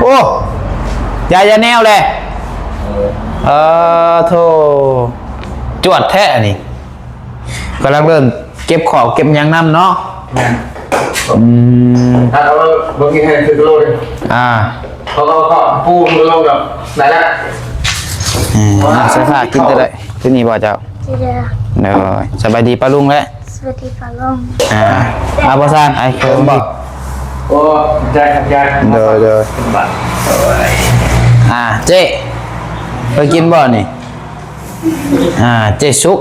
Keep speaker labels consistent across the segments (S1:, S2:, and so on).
S1: โอ้ยายาแนวเลยโธ่จวดแท้นี่กำลังเริ่มเก็บของเก็บยังน้ำเนาะ
S2: ถ้าเราบางทีให้คือโลเลยเขาก็ปูโลกับไหนละ
S1: ใส่ผ้ากินจะได้ที่นี่บ่เจ้าเดี๋ยวสบายดีป้าลุงแล้ว
S3: สวัสดีป้าลุง
S1: อาบอซานไอ้เคิร์มบอก
S2: โอ้ใจครับใจ
S1: เดี๋ยวเจ๊ไปกินบ่นี่เจ๊ซุก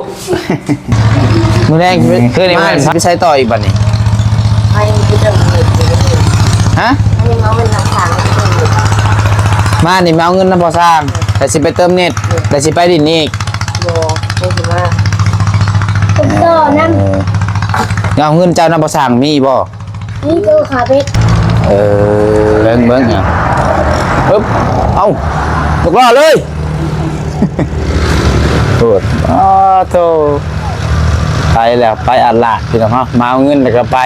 S1: มื้อแรกคือนี่มันไปใช้ต่ออีกบัดนี้
S3: ไม่ได้เดินเลย
S1: ฮะ
S3: ไม่ได้เอาเงินทางทาง
S1: มานี่มาเอาเงินน้ำพอสร้างแต่สิไปเติมเน็ตแต่สิไปดินนี่อีก
S3: โบไม่ถึงว่าตุ๊กโตนั่น
S1: เอาเงินเจ้าน้ำพอสร้างมีบ่
S3: นี่ตัวขาเป็ด
S1: เบิ้งอ่ะปึ๊บเอาตกล้อเลยโถ่โธ่ไปแล้วไปอัดละพี่น้องเนาะมาเอาเงินแล้วก็ไป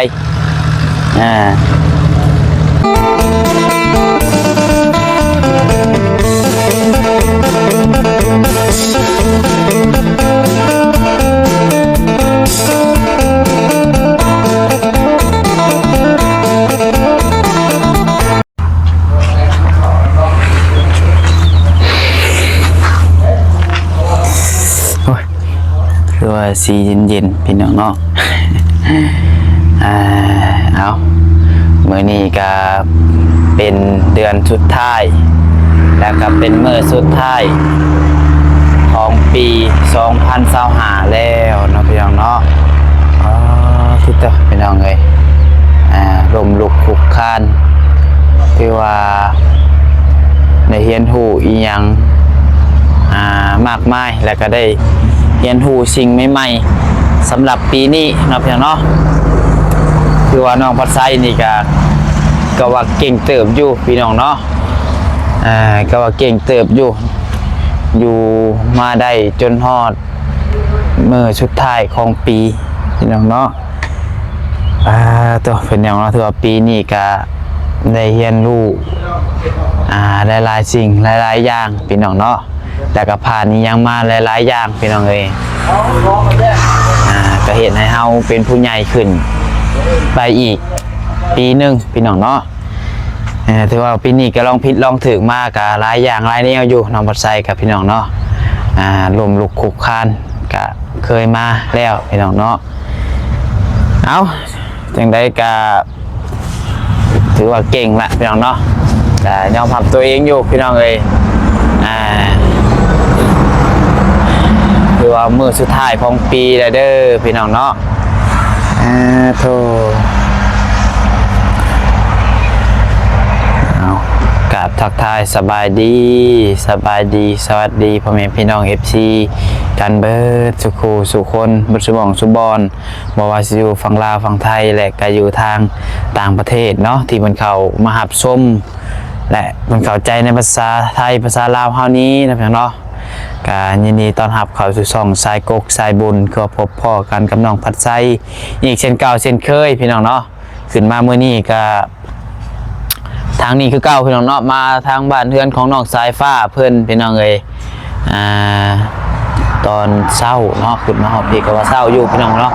S1: คือว่าสีเย็นๆพี่น้องเนาะเอามื้อนี้ก็เป็นเดือนสุดท้ายแล้วก็เป็นมื้อสุดท้ายของปี2025แล้วเนาะพี่น้องเนาะที่ต่อพี่น้องเอ้ยลมลุกคลุกคลานที่ว่าได้เรียนรู้อีหยังมากมายแล้วก็ได้เรียนรู้สิ่งใหม่ๆสำหรับปีนี้เนาะพี่น้องเนาะคือว่าน้องพัดไซนี่ก็ว่าเก่งเติบอยู่พี่น้องเนาะก็ว่าเก่งเติบอยู่มาได้จนฮอดมื้อสุดท้ายของปีพี่น้องเนาะตัวเป็นอย่างเนาะถือว่าปีนี้ก็ได้เรียนรู้หลายๆสิ่งหลายๆอย่างพี่น้องเนาะแต่ก็ผ่านนี้ยังมาหลายๆอย่างพี่น้องเอ้ยก็เห็นให้เฮาเป็นผู้ใหญ่ขึ้นไปอีกปีหนึ่งพี่น้องเนาะถือว่าปีนี้ก็ลองผิดลองถึกมากกับหลายอย่างหลายแนวอยู่น้องบัดไซกับพี่น้องเนาะลมลุกคุกคานก็เคยมาแล้วพี่น้องเนาะเอาจังได้ก็ถือว่าเก่งละพี่น้องเนาะแต่ยอมรับตัวเองอยู่พี่น้องเอ้ยคือว่ามื้อสุดท้ายของปีแล้วเด้อพี่น้องเนาะโธ่เอากราบทักทายสบายดีสวัสดีพ่อแม่พี่น้อง FC กันเบิดสุขสุคนบุษบองสุบอนบ่ว่าสิอยู่ฝั่งลาวฝั่งไทยและก็อยู่ทางต่างประเทศเนาะที่เพิ่นเข้ามารับชมและเพิ่นเข้าใจในภาษาไทยภาษาลาวเฮานี้นะพี่น้องเนาะก็ยินดีต้อนรับเข้าสู่ช่องสายกกสายบุญก็พบพ่อกันกับน้องพัดไซอีกเช่นเก่าเช่นเคยพี่น้องเนาะขึ้นมามื้อนี้ก็ทางนี้คือเก่าพี่น้องเนาะมาทางบ้านเฮือนของน้องสายฟ้าเพิ่นพี่น้องเอ้ยตอนเช้าเนาะขึ้นมาฮอดพี่ก็ว่าเช้าอยู่พี่น้องเนาะ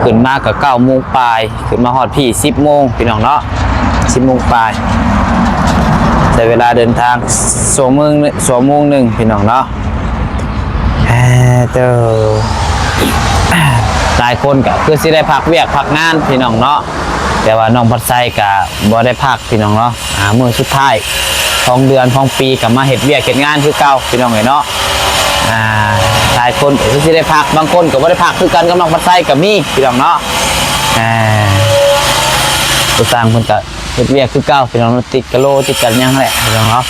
S1: ขึ้นมาก็9 โมงปลายขึ้นมาฮอดพี่10 โมงพี่น้องเนาะ10 โมงปลายใช้เวลาเดินทาง2 โมงนึงพี่น้องเนาะหลายคนก็คือสิได้พักเวียกพักงานพี่น้องเนาะแต่ว่าน้องพัดไซก็บ่ได้พักพี่น้องเนาะมื้อสุดท้ายของเดือนของปีก็มาเฮ็ดเวียกเฮ็ดงานคือเก่าพี่น้องเนาะหลายคนก็สิได้พักบางคนก็บ่ได้พักคือกันกับน้องพัดไซก็มีพี่น้องเนาะผู้สร้างเพิ่นก็เฮ็ดเวียกคือเก่าพี่น้องติดกะโลติดกันยังแหละพี่น้องเนาะ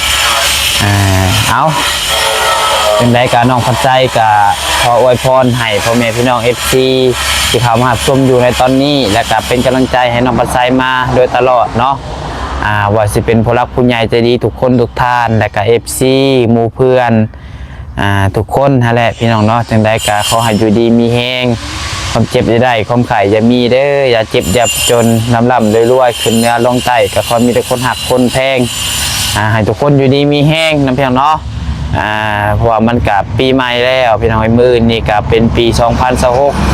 S1: เอาเป็นรายการน้องพัดใจกับขออวยพรให้พ่อแม่พี่น้อง FC ที่เข้ามาชมอยู่ในตอนนี้และก็เป็นกำลังใจให้น้องพัดใจมาโดยตลอดเนาะว่าสิเป็นผู้รักผู้ใหญ่ใจดีทุกคนทุกท่านและก็ FC หมู่เพื่อนทุกคนนั่นแหละพี่น้องเนาะจังได้ก็ขอให้อยู่ดีมีแฮง ความเจ็บจะได้ความไข่จะมีเด้ออย่าเจ็บอย่าจนลำรวยๆขึ้นเนื้อลงไตก็ขอมีแต่คนหักคนแพงให้ทุกคนอยู่ดีมีแห้งน้ำเพียงเนาะเพราะว่ามันกับปีใหม่แล้วพี่น้องมือนี่ก็เป็นปี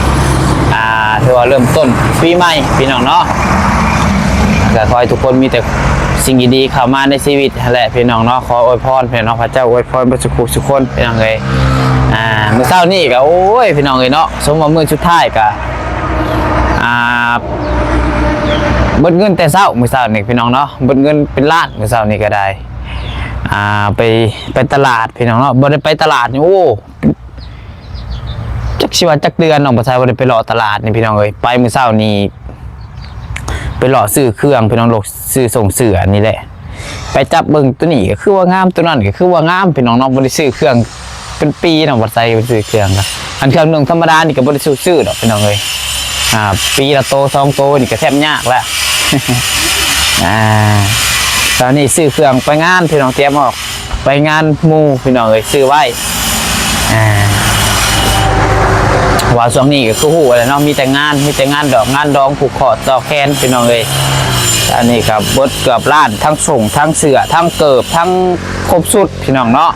S1: 2026ถือว่าเริ่มต้นปีใหม่พี่น้องเนาะก็ขอให้ทุกคนมีแต่สิ่งดีๆเข้ามาในชีวิตแหละพี่น้องเนาะขออวยพรพี่น้องพระเจ้าอวยพรประสุขคนพี่น้องเลยมื้อเช้านี่ก็โอ้ยพี่น้องเลยเนาะสมว่ามื้อสุดท้ายก็เบิดเงินแต่เช้ามื้อเช้านี่พี่น้องเนาะเบิดเงินเป็นล้านมื้อเช้านี่ก็ได้ไปตลาดพี่น้องเนาะบ่ได้ไปตลาดนี่โอ้จักสิว่าจักเดือนน้องบ่ใช่บ่ได้ไปเลาะตลาดนี่พี่น้องเอ้ยไปมื้อเช้านี่ไปเลาะซื้อเครื่องพี่น้องโลกซื้อส่งเสือนี่แหละไปจับเบิ่งตัวนี้ก็คือว่างามตัวนั้นก็คือว่างามพี่น้องเนาะบ่ได้ซื้อเครื่องเป็นปีน้องบ่ใช่ไปซื้อเครื่องครับอันเครื่องนึงธรรมดานี่ก็บ่ได้ซื้อดอกพี่น้องเอ้ยปีละโต2โตนี่ก็แทบยากแล้ว ตอนนี้ซื้อเครื่องไปงานพี่น้องเตรียมออกไปงานหมู่พี่น้องเลยซื้อไว้ว่าช่วงนี้ก็คือหูอะไรเนาะมีแต่งานดอกงานดองผูกคอต่อแขนพี่น้องเลยอันนี้ครับเบิดเกือบล้านทั้งส่งทั้งเสือทั้งเกิบทั้งครบสุดพี่น้องเนาะ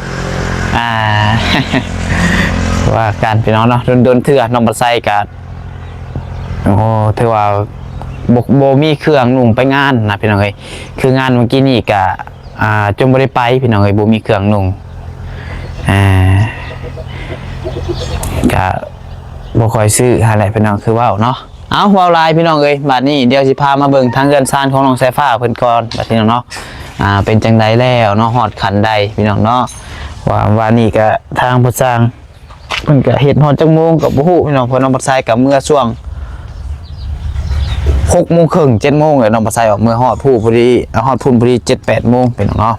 S1: ว่าการพี่น้องเนาะโดนเถื่อน้องบัดไซกันโอ้เธอว่าโบมีเครื่องนุ่งไปงานนะพี่น้องเอ้ยคืองานเมื่อกี้นี่กะจนบ่ได้ไปพี่น้องเอ้ยโบมีเครื่องนุ่งกะบ่ค่อยซื้ออะไรพี่น้องคือว่าวเนาะเอาว่าวลายพี่น้องเอ้ยบัดนี้เดี๋ยวสิพามาเบิ่งทางเรือนซานของน้องสายฟ้าเพิ่นก่อนบัดนี้เนาะเป็นจังไดแล้วเนาะฮอดขันใดพี่น้องเนาะว่านี่ก็ทางผู้สร้างเพิ่นก็เฮ็ดฮอดจังโมงก็บ่ฮู้พี่น้องเพิ่นน้องบัดไซกับเมื่อช่วง6 โมงครึ่ง7 โมงเลยน้องปลาไซออกเมื่อฮอดผู้พอดีฮอดพุ่นพอดี7-8 โมงเป็นเนาะ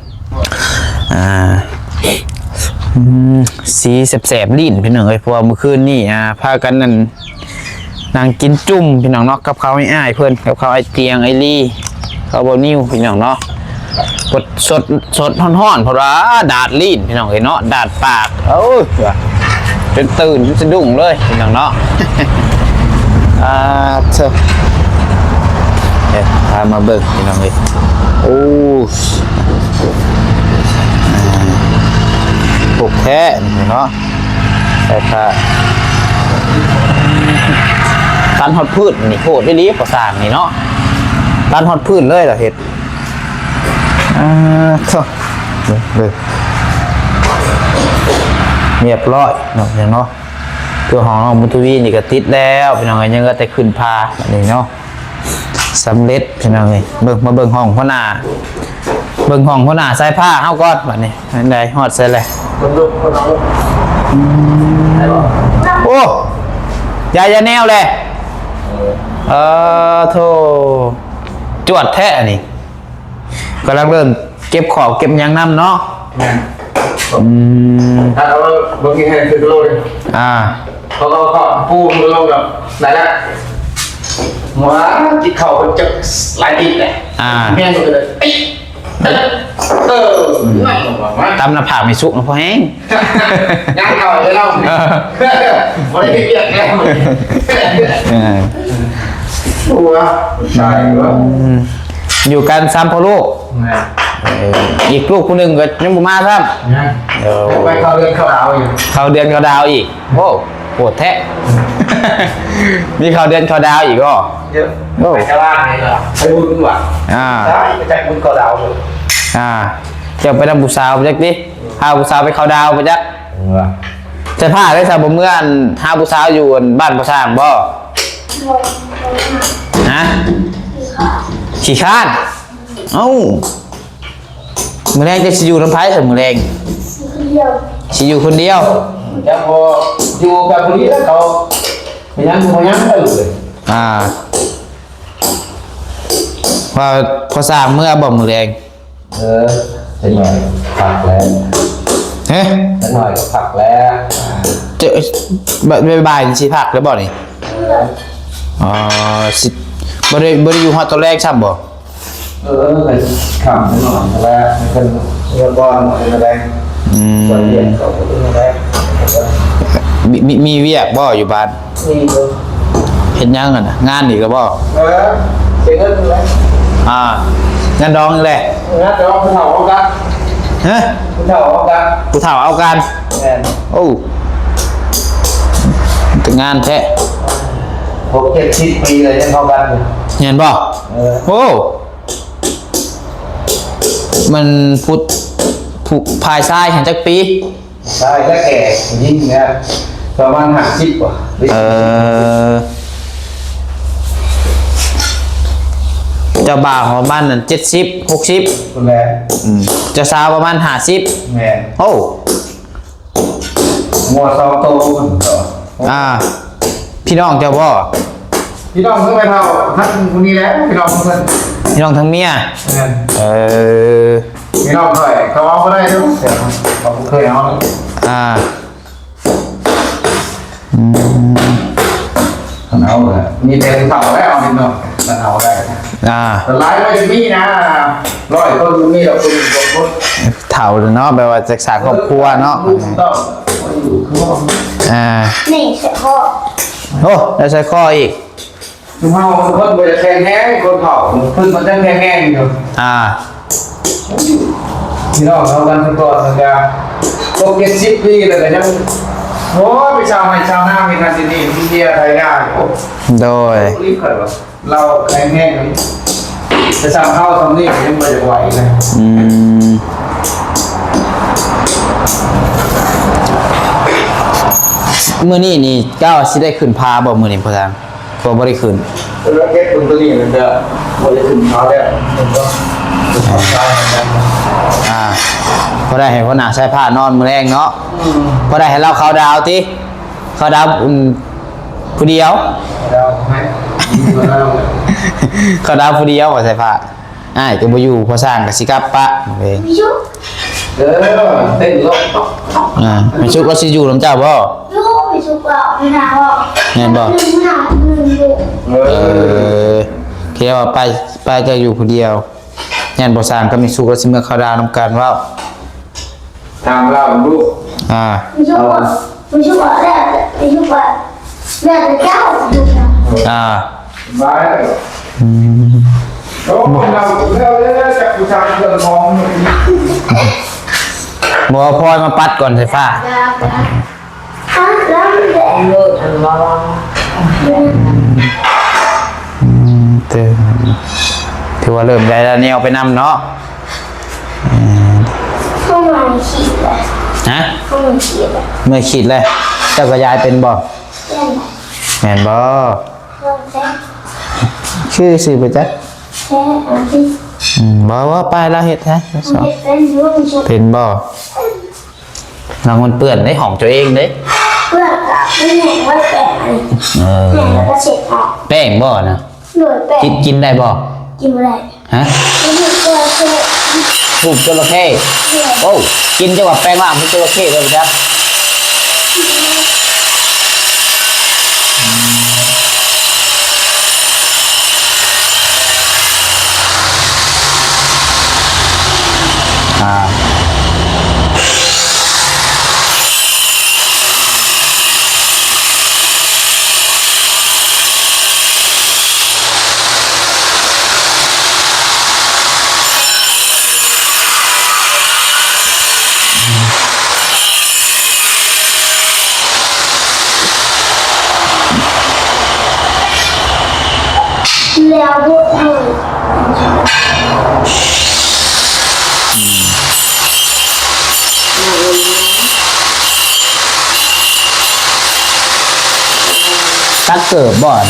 S1: สีแสบๆลิ้นพี่น้องเอ้ยเพราะว่าเมื่อคืนนี่พากันนั่นนางกินจุ่มพี่น้องเนาะกับข้าวอ้ายเพื่อนกับข้าวไอเตียงไอลี่ข้าวโบนิวพี่น้องเนาะสดฮ้อนๆเพราะว่าดาดลิ้นพี่น้องเอ้ยเนาะดาดปากเอ้ยเป็นตื่นสะดุ้งเลยพี่น้องเนาะเถอะพามาเบิกพี่น้องเลยโอ้ปลูกแท้เนาะแต่ค่ะตันฮอดพืชนี่โหดได้ดีประสานนี่เนาะตันฮอดพืชเลยเหรอเห็ดเถอะเลยเรียบร้อยเนาะอย่างเนาะตัวของน้องมุทวีนี่ก็ติดแล้วพี่น้องยังก็แต่ขึ้นพาแบบนี้เนาะสำเร็จพี่น้องเลยมาเบิ่งห้องพ่อหน้าใส่ผ้าเฮาก่อนแบบนี้อันใดฮอดใส่เลยโอ้ยายาแนวเลยโธ่จวดแท้นี่กำลังเริ่มเก็บของเก็บยังน้ำเนาะ
S2: ถ้าเราเมื่อกี้ให้คือโลเลยเขาปูมันลงกับไหนละว้าจิตเข่าเป็นจักหลายตีเลยแม่งเลย
S1: ตำหน้าผากไม่สุกนะพ่อแห้ง
S2: งานเข่าเลยเล่าไม่ได้เกียดแล้วตัวใช่
S1: อยู่กันซ้ำพ่อลูกอีกลูกคนหนึ่งก็ยังบุมาซ้
S2: ำไปเข้าเดือนเข้าดาวอยู่
S1: เข้าเดือนเข้าดาวอีกโอ้ปวดแท้มีเข้าเดือนเข้าดาวอีกก็
S2: เยอะไปชาวบ้านไงเหรอไปบุญว่ะได้ไปจากบุญเข้าดาวเลย
S1: จะไปทำบุษาวไปจักดิหาบุษาวไปเข้าดาวไปจักจะพาได้สาวบ่เมื่อหาบุษาวอยู่บ้านประสางบ่ขี้ข้านเอ้ามือแรงจะอยู่น้ำพายแต่มือแรงอยู่คนเดียว
S2: แล้วพออยู่กับคนนี้แล้วเขาไม่ยั้งเลย
S1: ว่าพอสร้างเมื่อบ่มือแรง
S2: จะหน่อยผักแล้วจะหน่อยผักแล้ว
S1: จะบ่ายสิผักแล้วบ่นี่สิบ่ได้อยู่ฮอตตัวแรกใช่บ่
S2: ไปขำนิดหน่อยแล้วเป็นเงินบอลเป็นอะไรส่วนเรียนเขาเป็นอะไร
S1: มีเวียกบ่อยู่บ้าน
S2: มี
S1: เห็นยังกันนะงานอีกก็บ่
S2: เสียเงินเลย
S1: งานดองนี่แหละ
S2: งั้นเดี๋ยวคุณเฒ่าเอากัน
S1: ฮะ
S2: คุณเฒ่าเอากัน
S1: กูถามเอากัน
S2: แม่น
S1: โอ้แต่งานแท้
S2: 60-70 ปีเลยยังเข้ากันอยู่
S1: เห็นบ่โอ้มันพุภายซ้ายเห็นจักปี
S2: ใช่แล้วแก่ยิ่งเนี่ยประมาณ50กว่า
S1: เจ้าบ่าวของบ้านนั่น70-60
S2: คุณแม่
S1: เจ้าสาวประมาณ50
S2: แม่
S1: โอ้
S2: งัว2โตมันก็
S1: พี่น้องเจ้าบ่
S2: พี่น้องเพิ่งไปเฒ่าท่านคนนี้แล้วพี่น้องเพิ่น
S1: พี่น้องทั้งเมีย
S2: แม่น
S1: อ
S2: พี่น้องเคยเขาเอาบ่ได้เด้อแต่เขาเคยเอาเอาเลยมีแต่เฒ่าแล้วเอานิดหน่อยมันเอาได้แต่หลายไม่มีนะ100คนมีดอกคน2คน
S1: เฒ่าเนาะแปลว่าจากสารครอบครัวเนาะ
S2: ต้องอยู่คือว่า
S3: นี่เสียพ่อ
S1: โอ้แล้วใช้ข้ออีก
S2: คือเฮาคนบ่ได้แข็งแรงคนเฒ่าเพิ่นมันจะแข็งแรงอยู่ พี่น้องเขากันทุกคนสัญญาพวก70 ปีแล้วก็ยังโอ้ยไปชาวไร่ชาวนามีการที่นี่มีเดียไทยได้โอ้
S1: โดย
S2: รีบเกิดวะเราแข็งแรงเลยจะสั่งข้าวทำนี่ยังไม่จะไหวเลย
S1: มื้อนี้นี่ก้าวสิได้ขึ้นพาบ่มื้อนี้พ่อทางก็บ่ได้ขึ้น
S2: แล้วเก็บตรงตัวนี้มันจะบ่ได้ถึงเขาแล้วมันก็จะทำได้เหมือนกัน
S1: พอได้ให้พ่อหน้าใช้ผ้านอนมื้อแรงเนาะพอได้ให้เราเข้าดาวติเข้าดาวผู้เดียว
S2: แล้วไหมแล้ว
S1: เข้าดาวผู้เดียวว่าใส่ผ้าก็บ่อยู่พอสร้างก็สิกลับปะเอง
S3: พี่ชุบ
S2: เต้นรถ
S1: ไม่ชุกเราสิอยู่นำเจ้าบ่
S3: ลูกพี่ชุบก็ไม่ถามว่า
S1: แม่นบ่
S3: ไม่ถามลูก
S1: เที่ยวว่าไปจะอยู่ผู้เดียวยันบ่สร้างก็มีสุขแล้วสิเมื่อเข้าดาวนำกันว่า
S2: ทางเราลูก
S3: พี่ชุบก็แรกพี่ชุบก็แรกจะเจ้าดูนะ
S2: บายโอ้เราแล้วจากผู้ชายเดินมอง
S1: บ่พลอยมาปัดก่อนไฟฟ้า
S3: แล้วแล้วเด็กลูกอันว่า
S1: ถือว่าเริ่มได้แล้วแนวไปนำเนาะ
S3: ห้องมันขีดเลย
S1: ฮะ
S3: ห้องมันขีดเลย
S1: เมื่อคิดเลยเจ้าก็ยายเป็นบ่
S3: เล่น
S1: แม่นบ่
S3: ห้องแท้
S1: ชื่อสิบ่จ๊ะ
S3: แท้อันที่
S1: บ่ว่าไปแล้วเฮ็ดฮะ
S3: มันเป็นยุ่งชุด
S1: เป็นบ่นางมันเปื้อนในห้องตัวเองเด้
S3: เพื่อกับไม่แหงไว้แปะแหงแล้วก็เสร็จออก
S1: แป้งบ่นะ
S3: หน่วยแปะ
S1: กินได้บ่
S3: กินอะไร
S1: ฮะ
S3: ไม่ใช่ตัวเชื่อ
S1: ลูกจระเข้โอ้กินจังหวะแป้งล่างเป็นจระเข้เลยจ๊ะ
S3: แล้วพวกเธอ
S1: ตักเกิดบ่อน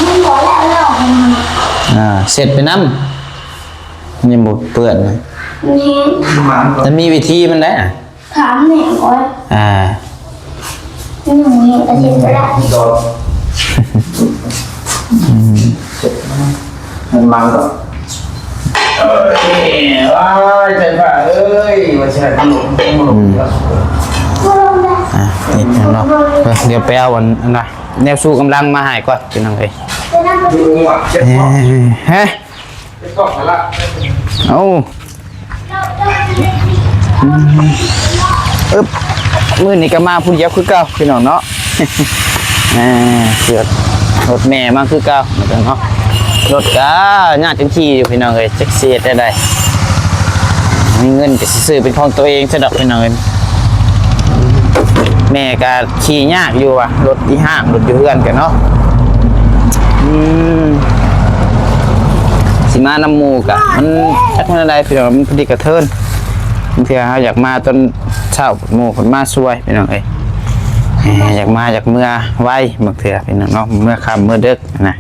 S3: มึงบอกแล้วเรา
S1: เสร็จไปน้ำยังหมดเปื่อนเลย
S3: มันแห้ง
S1: มันมีวิธีมันได้
S3: ถามแหงก่อนหนูเห็นกระเทียมไปแล้ว
S2: โดนมันมันก็ว้ายใจฝ่าเอ้ยมาแชร์ขนมขนม
S3: พวกเรา
S1: นี่เนาะเดี๋ยวไปเอาวันนะแนวสู้กำลังมาให้ก่อนพี่น้องเอ้ย
S2: ดูว่ะเจ็บคอ
S1: ฮะ
S2: เจ็บคอละ
S1: เอาอึ๊บมื้อนี้ก็มาพุ่นเดียวคือเก่าพี่น้องเนาะ เสือกรถแม่มาคือเก่าเหมือนกันเนาะรถก็ญาติจังขี่อยู่พี่น้องเอ้ยจักเสียได้มีเงินก็สิซื้อเป็นของตัวเองซะดอกพี่น้องเอ้ยแม่ก็ขี่ยากอยู่ว่ะรถที่ห้างรถอยู่เฮือนกันเนาะสิมาน้ำหมูกะมันจักมันอะไรพี่น้องมันพอดีกระเทินบางทีเขาอยากมาตอนเช้าหมูคนมาช่วยพี่น้องเอ้ยอยากมาอยากเมื่อไว้บางทีพี่น้องเนาะเมื่อค่ำเมื่อดึกนะ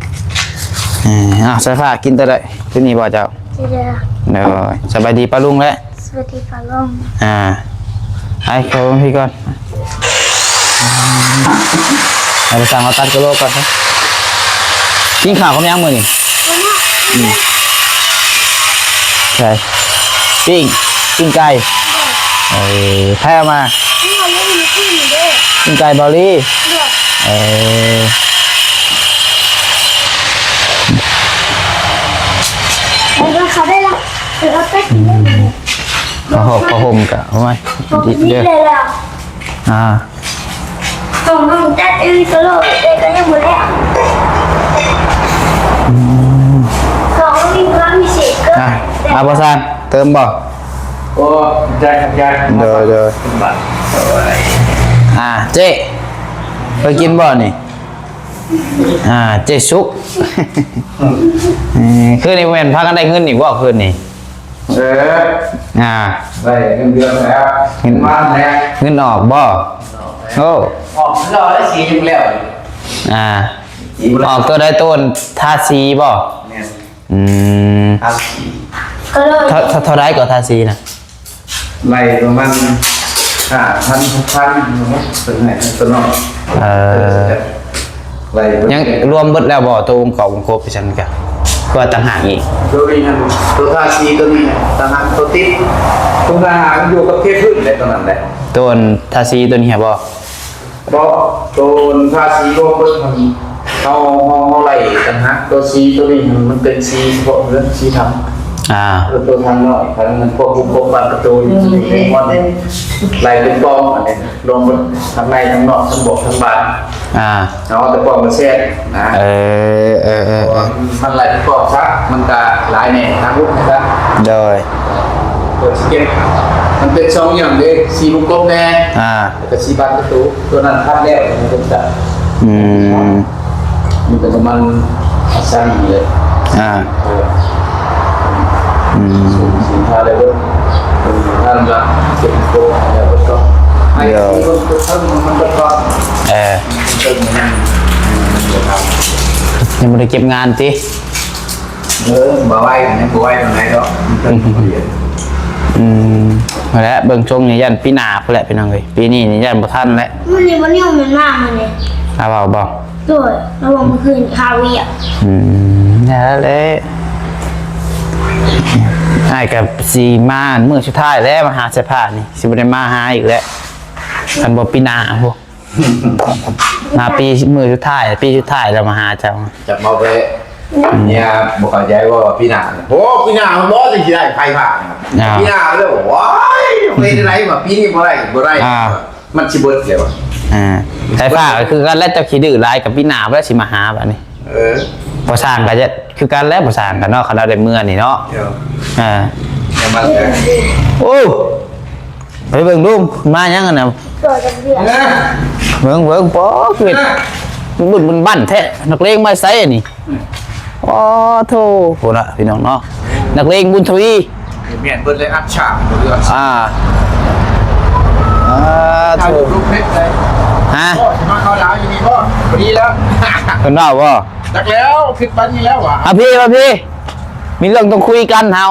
S1: ใส่ผ้ากินตัวได้ที่นี่บ่เจ้าเดี๋ยวสบายดีป้าลุงแล้ว
S3: สวัสดีค่ะลุง
S1: ให้เขาพี่ก่อนเอาไปสั่งเอาตัดกระโหลกก่อนนะกินข้าวเขาไม่ยังมือนี่ใช่ปิ้งไก่แพ้มา
S3: นี่เราเล่นมีที่อยู่ด้วย
S1: ปิ้งไก่บอลลี่
S3: แล้วเขาได้ละเดี๋ยวเราไปกินได้ไหม
S1: ข้าวห่มกะเอาไหม
S3: นี่เลยล่ะ ส่งน้องจัดอีกแล้วเด็กก็ยังหมดแล้วสองมีพลังพิเศษก็
S1: อาบอซานเติมบ่
S2: โอ้ใจขัดใจ
S1: เดี๋ยว
S2: บัตร
S1: เจ๊ไปกินบ่นี่เจ๊ซุกคืนนี้เว้นพักกันได้เงินอีกว่าคืนนี้
S2: ได้เงินเดือนแล้วเงินมาแล้ว
S1: เงินออกบ่โอ้
S2: ออกรอได้สียุ่งแล้ว
S1: ออกตัวได้ต้นทาสีบ่
S2: เนี่ย
S1: เ
S2: ครับ
S3: ก็เลย
S1: ท่าไรก็ทาสีนะ
S2: ไล่ประมาณ5,000 เป็นไงเป็นน้องไล่
S1: ยังรวมเบิดแล้วบ่ตัววงเก่าวงครบไปฉันกันก็ต่างหากอีก
S2: ตัวนี้นะตัวท่าซีตัวนี้ต่างหากตัวติดตัวท่าหางอยู่กับเทพพื้นเลยตอนนั้นแหละ
S1: ต้นทาสีตัวนี้บ่
S2: เพราะตัวท่าซีก็เพิ่งมันเขาไล่ต่างหากตัวซีตัวนี้มันเป็นซีเฉพาะเรื่องซีทำตัวทางน้อยทางมันพวกบุกบานประตูอยู่ในวันไล่เป็นกองอะไรลงทางในทางนอกทางบกทางบานเอาแต่กองมาแทรกนะมันไล่เป็นกองซะมันก็หลายแน่ทางลุกนะครับ
S1: โดย
S2: ตัวชิคเก้นมันเป็นสองอย่างเด้สีบุกลมแน่แล้วก็สีบานประตูตัวนั้นพัดแล้วมันก็จะมันเป็นมันอาซันเลยสินค้าอะไรก็ท่านจะเก็บโกงแล้วก็ให้คนท่านมันก็ต้อง
S1: ยังไม่ได้เก็บงานสิ
S2: บ่ไหวนะบ่ไหวตรงไหนก็
S1: มาแล้วเบิ่งช่วงนี้ยันปีหนาพอแหละพี่น้องเลยปีนี้นี่ยันบ่ทันแล้ว
S3: มันนี่มันนี่มันมากมันเลย
S1: บ่
S3: ด้วยระวังมันคืนคาเวีย
S1: นั่นแหละไอ้กับสีม่านเมื่อสุดท้ายแล้วมาหาเสื้อผ้านี่สิบ่ได้มาหาอีกแล้วกันบ่ปีหน้าพวกมาปีมือสุดท้ายปีสุดท้ายแล้วมาหาเจ้า
S2: จับมาไปเนี่ยบอกเข้าใจว่าพี่นาโอ้พี่นาบอสจะได้ใครผ่านพี่นาเลยว้ายไม่ได้ไรแบบพี่นี่บ่ได้มันชิบดเลยวะ
S1: ใช่ป่ะคือการแลกเจ้าขี้ดื้อลายกับพี่นาแล้วสิมาหาแบบนี้พอสร้างกันจะคือการแลกพอสร้างกันเนาะเขาได้เมื่อนี่เนาะโอ้ไปเบิ่งดูมายังกันนะ
S3: ตัวจะเบียด
S1: เบิ่งป๊อกเวทบุญบ้านแท้นักเลงมาใส่นี่อ๋อโธ่โหละพี่น้องเนาะนักเลงบุญทวี
S2: เมียนเปิดเลยอัดฉากเรือ
S1: โธ่
S2: ลูกเพชรเลยพ่อจะมาเข้าหลาวอยู่นี่พ่อดีแล้ว
S1: คนเราบ่
S2: จักแล้วคิดปันนี้แล้ววะ
S1: พี่มีเรื่องต้องคุยกันเฮา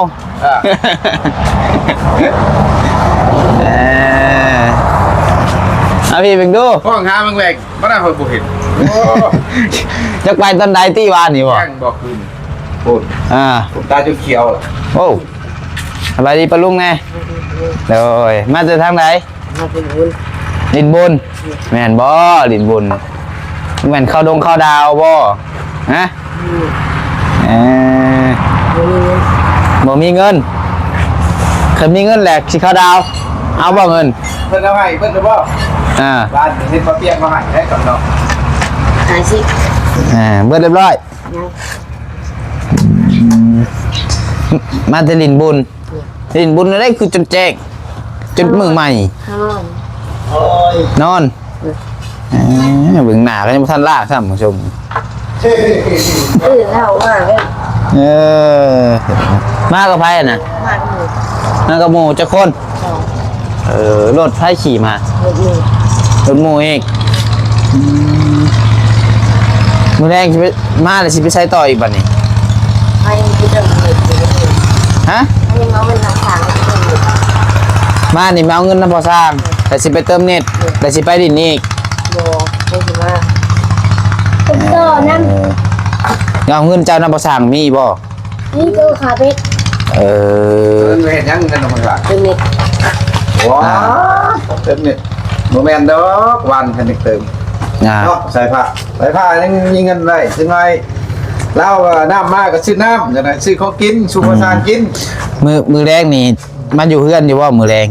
S1: พี่เป็นดู
S2: พ่องามึงแหวกไม่ได้คนบุเห็น
S1: จะไปตอนใดที่วานนี่บ่
S2: แจ้งบอกคืนพูดตาจุดเขียว
S1: โอ้สบายดีปะลุงไงเดี๋ยวมาจากทางไหน ลินบุญแม่นบ่ลินบุญแม่นเข้าดงเข้าดาวบ่ฮะเออบ่มีเงินเคยมีเงินแหลกสิเข้าดาวเอาบ่เงิน
S2: เพิ่นเอาให้เพิ่นจะบ่ บ้านเฮ็ดปลาเปียกมาให้ได้ก่อนเนาะ
S1: เบิดเรียบร้อยมาแต่ลินบุญอะไรคือจนแจ้งจนมือใหม่
S2: โอ้ย
S1: นอนเบิ่งหน้าก็ยังบ่ทันลากซ้ำผู้ชม
S3: แล้วว่า
S1: เออมากับไผน่ะมากับหมู่จักคนรถไผขี่มารถหมู่อีกมื้อแรงสิไปมาแล้วสิไปใช้ต่ออีกบัดนี้
S3: ไอ้ที่จะมี
S1: ฮะ
S3: ไอ้น้องเป็นทาง
S1: มานี่มาเอาเงินนำพอสร้างแต่สิไปเติมเน็ตแต่สิไปดินอีก
S3: โบไม่ใช่ว่าผมต่อนั่น
S1: เอาเงินเจ้านำพอสร้างมีบ่
S3: นี่ตัวขาเป็ด
S1: เออ
S2: เฮ็ดยังกันเนาะมันล่ะ
S3: เป็นเน็ต
S2: ว้าเติมนี่บ่แม่นดอกวันคันเติม
S1: อ่า
S2: เนาะใส่ผ้ายังมีเงินได้จังไงเราน้ำมาก็ซื้อน้ำจังได๋ซื้อของกินสุขภาพกิน
S1: มือแรงนี่มันอยู่เฮือนอยู่ว่ามือแรง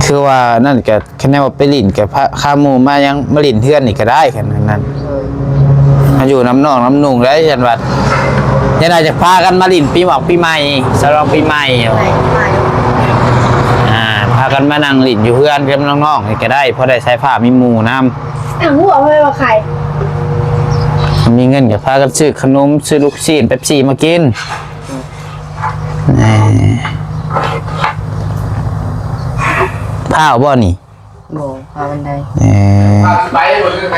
S1: คือว่านั่นก็แค่แนวว่าไปลิ้นกับข้าหมูมายังมาลิ้นเฮือนนี่ก็ได้แค่นั้นมาอยู่น้ำนองน้ำนุ่งแล้วยันวัดยันอาจจะพากันมาลิ้นปีหมอกปีใหม่ฉลองปีใหม่พากันมานั่งลิ้นอยู่เฮือนกับน้องๆนี่ก็ได้เพราะได้ใช้ผ้ามีหมูน้ำ
S3: หัวไม่ว่าใคร
S1: มีเงินกับพากันซื้อขนมซื้อลูกชิ้นเป๊ปซี่มากินผ้าบ่นี่
S3: โบพาบันได
S2: ไปบ่ซื้อไป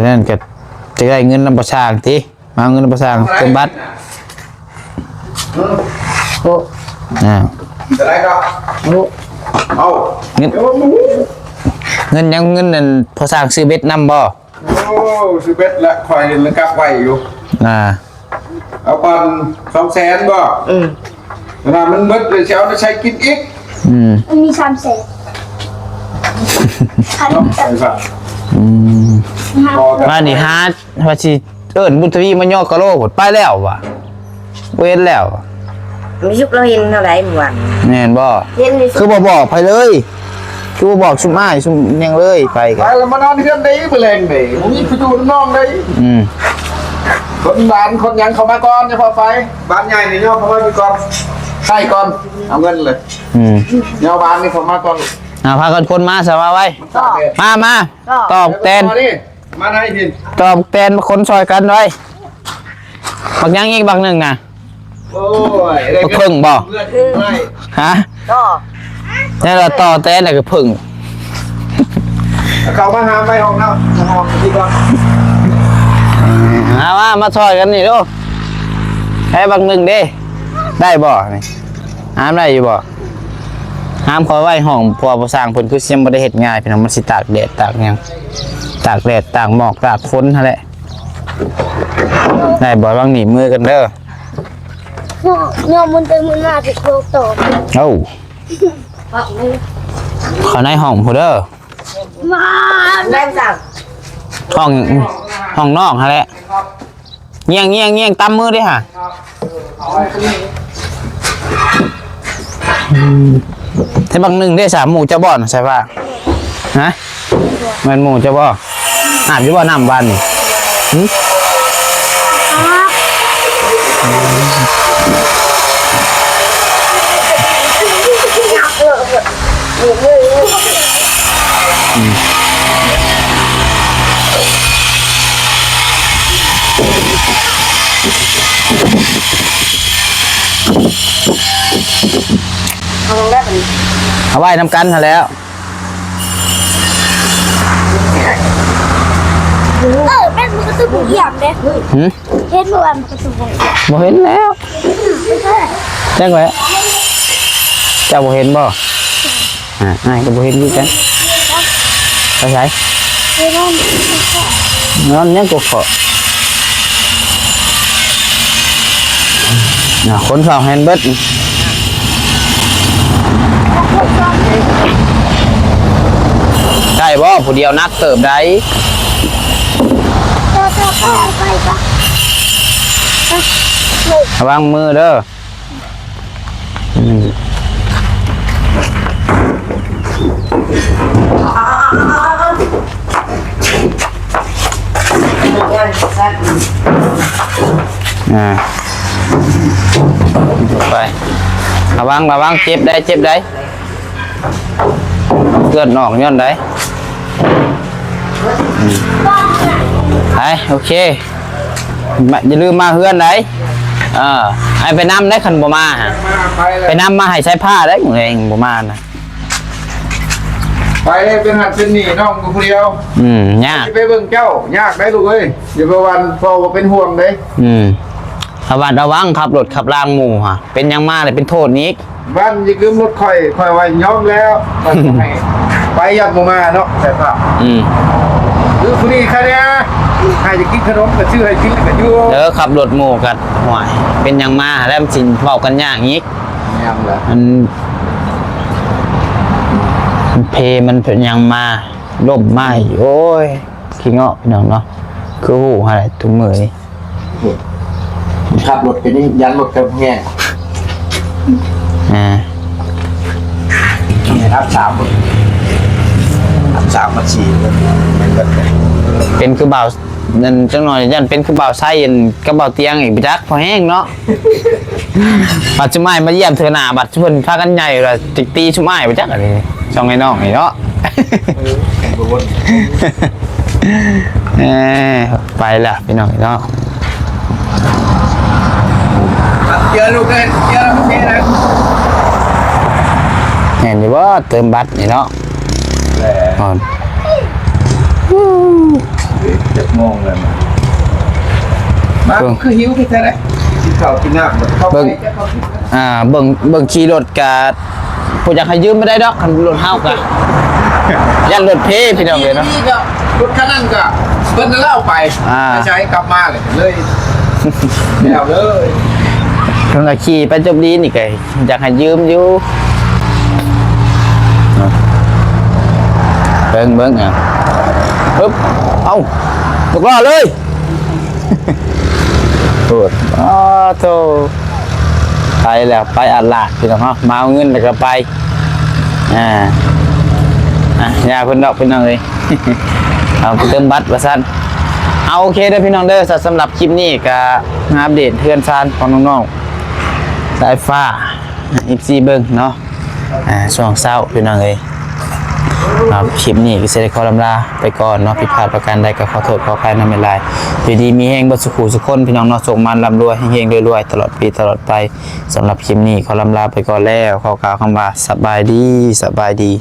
S1: นั่นก็จะได้เงินนำประชางทีมาเอาเงินนำประชางเต็มบัตร
S3: โบ
S2: จะได้ก็
S3: โบ
S2: เอา
S1: เงินยังเงินนั่นประชางซื้อเบ็ดนำบ่
S2: โอ้ซื้อเบ็ดละคอยแล้วกลับไว้อยู่ เอาก่อน200,000บ่เวลามันเบิดเลยสิเอาไปใช้กินอีก
S3: มันมี3 แสนคัน
S2: เนาะใส่ฝาพอกัน
S1: มานี่ฮาร์ดว่าสิเอิ้นบุญทวีมาย่อกะโลหมดไปแล้วว่ะเว้นแล้ว
S3: มีชุกเราเห็นเท่าไหร่หมู่วัน
S1: แม่นบ่
S3: เห็นดิ
S1: คือบ่บอกไปเลยคือบ่บอกชุมอ้ายชุมยังเลยไป
S2: ไป
S1: กัน
S2: แล้วมานอนเฮือนได้มื้อแรงนี่บ่มีผู้อยู่น้องได้คนบ้านคนหยังเข้ามาก่อนจะพอไปบ้านใหญ่นี่ย่อเข้ามาอยู่ก่อนใส่ก่อนเอาเงินเลยย่อบ้านนี่เข้ามาก่อน
S1: พากันคนมาสมาไว้ มาตอบแตน
S2: นี่มาให้พิน
S1: ตอบแตนคนซอยกันไว้บักยังอีกบักหนึ่งนะ
S2: โอ้ย
S1: บักพึ่งบ่
S2: เพื่อนไม่
S1: ฮะ
S3: ก็
S1: นี่เราต่อแตนแล้วก็พึ่ง
S2: เขามาหาไปห้องน้ำห้องที่ก่อน
S1: มาซอยกันนี่ดูให้บักหนึ่งดิได้บ่นี่ห้ามได้อยู่บ่ห้ามขอไว้ห้องพอประสร้างผลคือยังบ่ได้เฮ็ดง่ายพี่น้องมันสิตากแดดตากหยังตากแดดตากหมอกตากฝนนั่นแหละได้บ่บางหนีมือกันเด้อ
S3: เงามันเป็นมันมาจะโตโต
S1: เอ้า
S3: บอกเลย
S1: เขาในห้องพูเด้อ
S3: มาได้สั่ง
S1: ห้องนอกฮะแหละเงี้ยงตำมือดิฮะที่บางหนึ่งได้สามหมูจะบ่อนใช่ป่ะฮะมันหมูจะบ่อาบอยู่บ่น้ำวันนี่เอาไว้น้ำกันฮะแล้ว
S3: แม่มันก็ต้องเหยียบเลยเห็นเมื่อวานมันก็ต้องเหยียบ
S1: บ่เห็นแล้ว
S3: ไม่ใช่
S1: แจ้งไว้เจ้าบ่เห็นบ่อ้ายก็บ่เห็นอยู่กันไปใช้
S3: เห็นมัน
S1: นอนยังกูขอคนสองแฮนเบิร์ด ได้บ่ผู้เดียวนักเติบได้
S3: ไปปะ
S1: ระวังมือเด้ออืมไประวังเจ็บได้เกิดนอกย้อนได้ไปโอเคอย่าลืมมาเฮือนได้ไอ้ไปนำได้คันบ่มาฮะไปนำมาให้ใช้ผ้าได้ของเองบ่มานะ
S2: ไปเป็นหัดเป็นหนีน้องกูคนเดียวย
S1: าก
S2: ไปเบิ่งเจ้ายากได้ลูกเอ้ยอย่าไปวันพอเป็นห่วงเลย
S1: ระวังขับรถขับรางหมู่ฮะเป็นยังมาเลยเป็นโทษนี้
S2: บ้านจะกึมรถค่อยไว้ย้อมแล้วให้ไปยัดมาเนาะแต่ป่ะคือคนนี้ใครเนี่ยใครจะกินขนมก็ชื่อให้กินกันอยู่
S1: เด้อขับรถหมู่กันห่วยเป็นยังมาแล้วมันสิเว้ากันยากอีก
S2: ยังเหรอ
S1: มันเพมันเป็นยังมาล่มไหม้โอ้ยขี้เงาะพี่น้องเนาะคือหูอะไรทุกมือนี่
S2: ขับรถกันนี่ยันรถกันแง่ครับสามมาฉี่
S1: เป็นคือเบานั่นจังหน่อยยันเป็นคือเบาไส้ยันกระเบาเตียงอีกไปจักพอแห้งเนาะ บัดชุไม้มาเยี่ยมเธอหน้าบัดชุนพากันใหญ่เลยตีชุไม้ไปจักอะไรช่องไอ้น้องไอ้เนาะ ไปละพี่น้องไอ้เนาะ
S2: เจอลูกเลยเจอลูกนี่นะ
S1: เห็นอยู่ว่าเติมบัตรนี่เนาะก่อน
S2: 7 โมงเลยมาคือหิวที่แท้เลยกินข้าวกินน้ำเข้าไปจะเข้ากิน
S1: เบิ่งขี่รถกะผู้อยากให้ยืมไม่ได้ดอกคันรถเฮากะ ยันรถเพพี่น้องเลยเนาะ
S2: นี่ก็รถคันนั้นก็เพิ่นจะเล่าไปใช้กลับมาเลยแล้วเลย
S1: ทำไมขี่ไปจบดีนี่ไงอยากให้ยืมอยู่เบิ้งอ่ะปึ๊บเอาตกล้อเลยปวดโธ่ไปแล้วไปอัดลาดพี่น้องเนาะมาเอาเงินแล้วก็ไปยาเพิ่นดอกพี่น้องเลย เอาไปเติมบัตรว่าซั่นเอาโอเคเด้อพี่น้องเด้อสำหรับคลิปนี้ก็มาอัปเดตเทือนซานของน้องๆสายฟ้าFC เบิ่งเนาะช่วงเช้าพี่น้องเอ้ยครับคลิปนี้ก็สิได้ขอลำลาไปก่อนเนาะผิดพลาดประการใดก็ขอโทษขออภัยนำเวลาอยู่ดีมีแฮงบ่สุขสุขคนพี่น้องเนาะส่งมันร่ำรวยเฮงๆรวยๆตลอดปีตลอดไปสำหรับคลิปนี้ขอลำลาไปก่อนแล้วขอกล่าวคำว่าสบายดี